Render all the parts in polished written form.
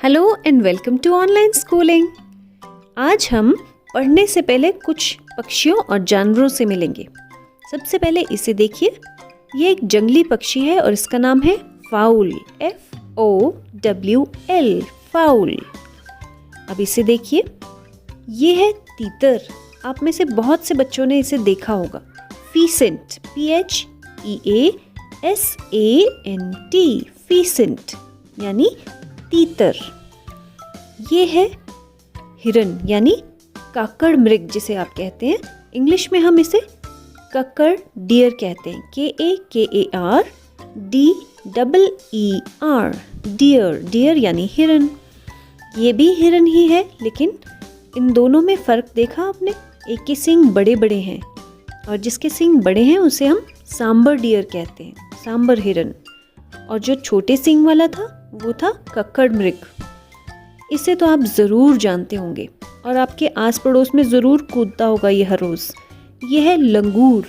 Hello and welcome to online schooling. आज हम पढ़ने से पहले कुछ पक्षियों और जानवरों से मिलेंगे। सबसे पहले इसे देखिए, ये एक जंगली पक्षी है और इसका नाम है फाउल, FOWL, फाउल। अब इसे देखिए, ये है तीतर। आप में से बहुत से बच्चों ने इसे देखा होगा। फीसेंट, PHEASANT, फीसेंट यानी तीतर। ये है हिरन यानी काकड़ मृग, जिसे आप कहते हैं। इंग्लिश में हम इसे कक्कड़ डियर कहते हैं, KAKAR DEER, डियर। डियर यानी हिरन। ये भी हिरन ही है, लेकिन इन दोनों में फ़र्क देखा आपने? एक के सींग बड़े बड़े हैं और जिसके सींग बड़े हैं उसे हम सांबर डियर कहते हैं, सांबर हिरन। और जो छोटे सींग वाला था वो था कक्कड़ मृग। इसे तो आप ज़रूर जानते होंगे और आपके आस पड़ोस में ज़रूर कूदता होगा ये हर रोज़। ये है लंगूर।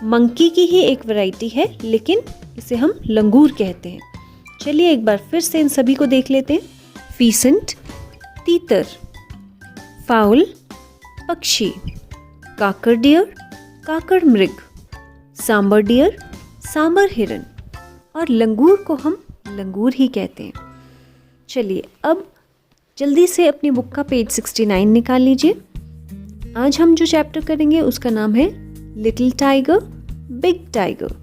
मंकी की ही एक वैरायटी है, लेकिन इसे हम लंगूर कहते हैं। चलिए एक बार फिर से इन सभी को देख लेते हैं। फीसेंट तीतर, फाउल पक्षी, काकड़ डियर काकड़ मृग, सांबर डियर सांबर हिरन और लंगूर को हम लंगूर ही कहते हैं। चलिए अब जल्दी से अपनी बुक का पेज 69 निकाल लीजिए। आज हम जो चैप्टर करेंगे उसका नाम है लिटिल टाइगर बिग टाइगर।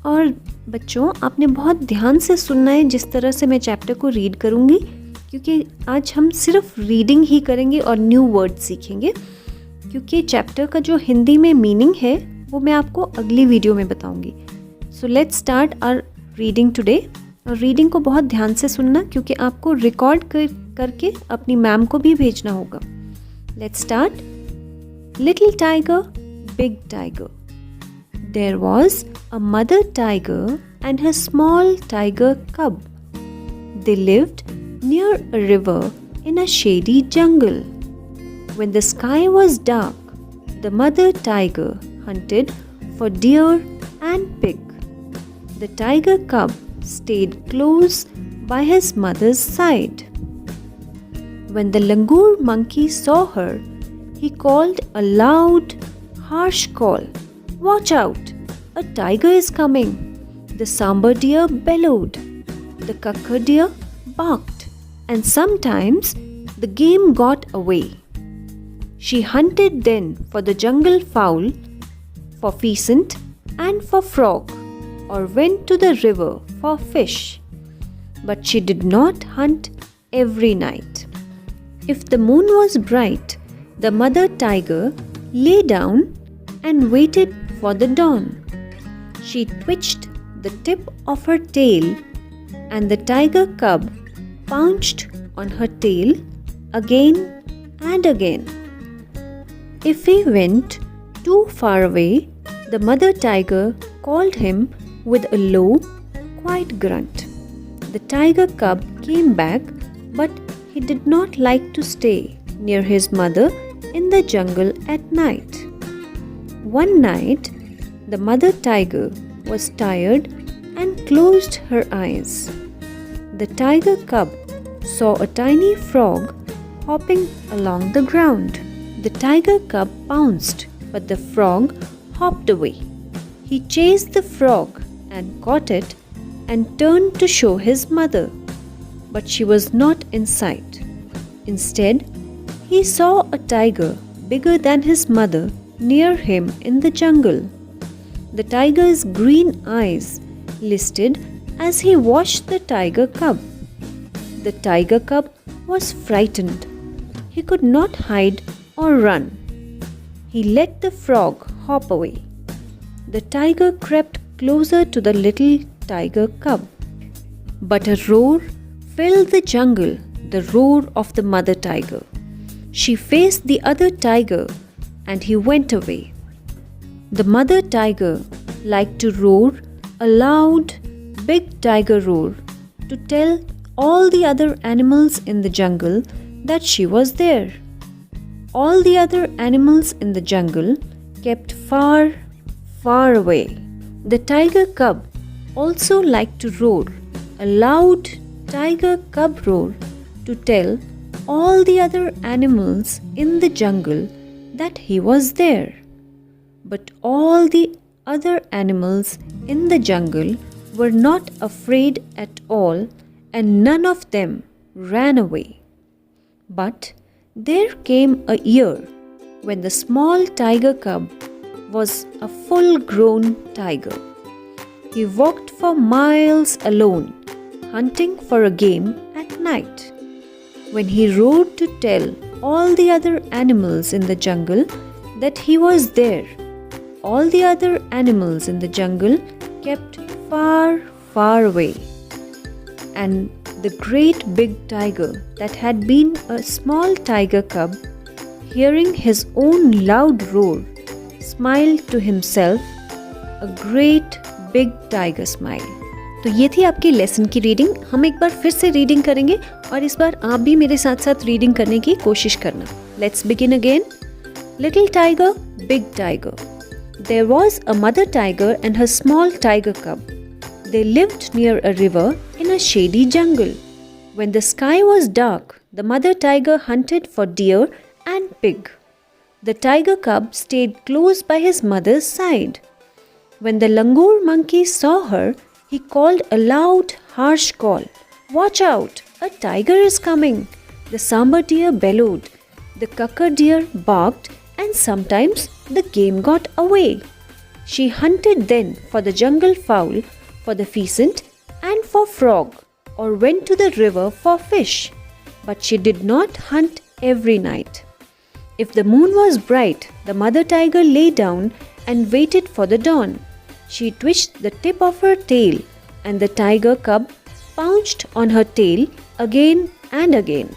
और बच्चों, आपने बहुत ध्यान से सुनना है जिस तरह से मैं चैप्टर को रीड करूँगी, क्योंकि आज हम सिर्फ रीडिंग ही करेंगे और न्यू वर्ड सीखेंगे। क्योंकि चैप्टर का जो हिंदी में मीनिंग है वो मैं आपको अगली वीडियो में बताऊँगी। So let's start our reading today. और रीडिंग को बहुत ध्यान से सुनना, क्योंकि आपको रिकॉर्ड करके अपनी मैम को भी भेजना होगा। Let's start. Little tiger big tiger. There was a mother tiger and her small tiger cub. They lived near a river in a shady jungle. When the sky was dark, the mother tiger hunted for deer and pig. The tiger cub stayed close by his mother's side. When the langur monkey saw her, he called a loud, harsh call. "Watch out! A tiger is coming!" The sambar deer bellowed. The kakkar deer barked. And sometimes the game got away. She hunted then for the jungle fowl, for pheasant and for frog, or went to the river for fish. But she did not hunt every night. If the moon was bright, the mother tiger lay down and waited for the dawn. She twitched the tip of her tail, and the tiger cub pounced on her tail again and again. If he went too far away, the mother tiger called him with a low, quiet grunt. The tiger cub came back, but he did not like to stay near his mother in the jungle at night. One night, the mother tiger was tired and closed her eyes. The tiger cub saw a tiny frog hopping along the ground. The tiger cub pounced, but the frog hopped away. He chased the frog and caught it and turned to show his mother, but she was not in sight. Instead, he saw a tiger bigger than his mother near him in the jungle. The tiger's green eyes listed as he watched the tiger cub. The tiger cub was frightened. He could not hide or run. He let the frog hop away. The tiger crept closer to the little tiger cub. But a roar filled the jungle, the roar of the mother tiger. She faced the other tiger and he went away. The mother tiger liked to roar a loud, big tiger roar to tell all the other animals in the jungle that she was there. All the other animals in the jungle kept far, far away. The tiger cub also liked to roar a loud, tiger cub roar to tell all the other animals in the jungle that he was there. But all the other animals in the jungle were not afraid at all, and none of them ran away. But there came a year when the small tiger cub was a full-grown tiger. He walked for miles alone, hunting for a game at night. When he roared to tell all the other animals in the jungle that he was there, all the other animals in the jungle kept far, far away. And the great big tiger that had been a small tiger cub, hearing his own loud roar, smiled to himself a great big tiger smile. तो ये थी आपकी lesson की reading. हम एक बार फिर से reading करेंगे और इस बार आप भी मेरे साथ साथ रीडिंग करने की कोशिश करना. Let's begin again. Little tiger, big tiger. There was a mother tiger and her small tiger cub. They lived near a river in a shady jungle. When the sky was dark, the mother tiger hunted for deer and pig. The tiger cub stayed close by his mother's side. When the langur monkey saw her, he called a loud, harsh call. "Watch out! A tiger is coming!" The sambar deer bellowed. The kakar deer barked, and sometimes the game got away. She hunted then for the jungle fowl, for the pheasant, and for frog, or went to the river for fish. But she did not hunt every night. If the moon was bright, the mother tiger lay down and waited for the dawn. She twitched the tip of her tail, and the tiger cub pounced on her tail again and again.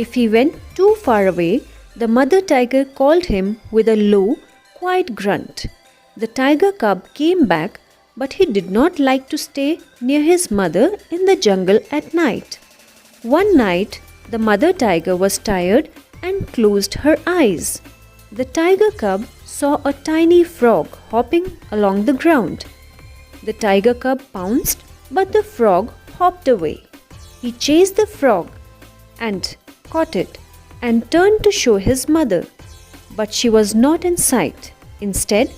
If he went too far away, the mother tiger called him with a low, quiet grunt. The tiger cub came back, but he did not like to stay near his mother in the jungle at night. One night, the mother tiger was tired and closed her eyes. The tiger cub saw a tiny frog hopping along the ground. The tiger cub pounced, but the frog hopped away. He chased the frog and caught it and turned to show his mother, but she was not in sight. Instead,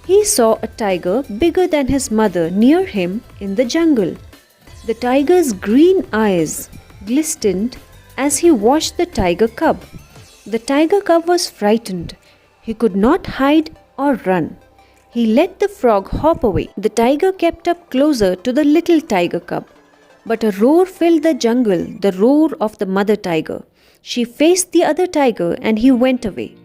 he saw a tiger bigger than his mother near him in the jungle. The tiger's green eyes glistened as he watched the tiger cub. The tiger cub was frightened. He could not hide or run. He let the frog hop away. The tiger kept up closer to the little tiger cub. But a roar filled the jungle, the roar of the mother tiger. She faced the other tiger and he went away.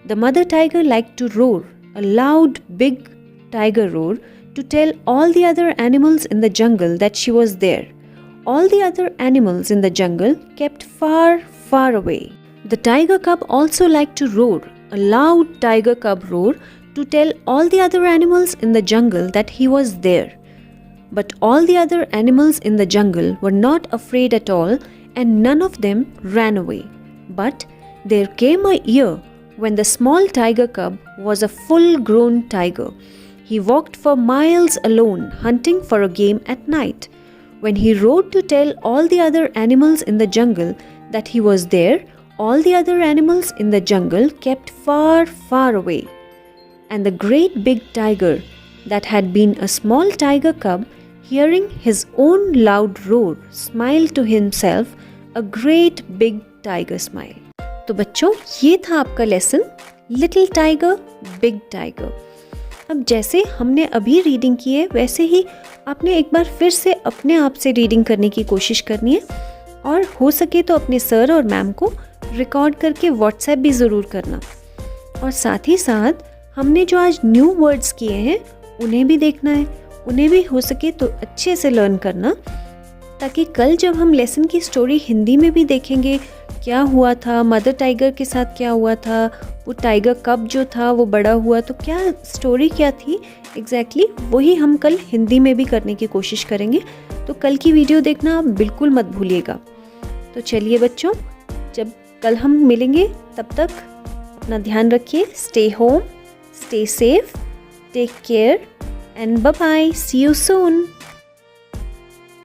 The mother tiger liked to roar, a loud, big tiger roar, to tell all the other animals in the jungle that she was there. All the other animals in the jungle kept far, far away. The tiger cub also liked to roar, a loud tiger cub roar, to tell all the other animals in the jungle that he was there. But all the other animals in the jungle were not afraid at all, and none of them ran away. But there came a year when the small tiger cub was a full-grown tiger. He walked for miles alone, hunting for a game at night. When he rode to tell all the other animals in the jungle that he was there, all the other animals in the jungle kept far, far away. And the great big tiger that had been a small tiger cub, hearing his own loud roar, smiled to himself a great big tiger smile. तो बच्चों, ये था आपका lesson little tiger big tiger. अब जैसे हमने अभी reading की है, वैसे ही आपने एक बार फिर से अपने आप से रीडिंग करने की कोशिश करनी है, और हो सके तो अपने सर और मैम को रिकॉर्ड करके व्हाट्सएप भी ज़रूर करना. और साथ ही साथ हमने जो आज न्यू वर्ड्स किए हैं उन्हें भी देखना है, उन्हें भी हो सके तो अच्छे से लर्न करना, ताकि कल जब हम लेसन की स्टोरी हिंदी में भी देखेंगे, क्या हुआ था, मदर टाइगर के साथ क्या हुआ था, वो टाइगर कब जो था वो बड़ा हुआ, तो क्या स्टोरी क्या थी एग्जैक्टली, वही हम कल हिंदी में भी करने की कोशिश करेंगे. तो कल की वीडियो देखना आप बिल्कुल मत भूलिएगा. तो चलिए बच्चों, जब कल हम मिलेंगे तब तक अपना ध्यान रखिए. Stay home, stay safe, take care and bye bye. See you soon.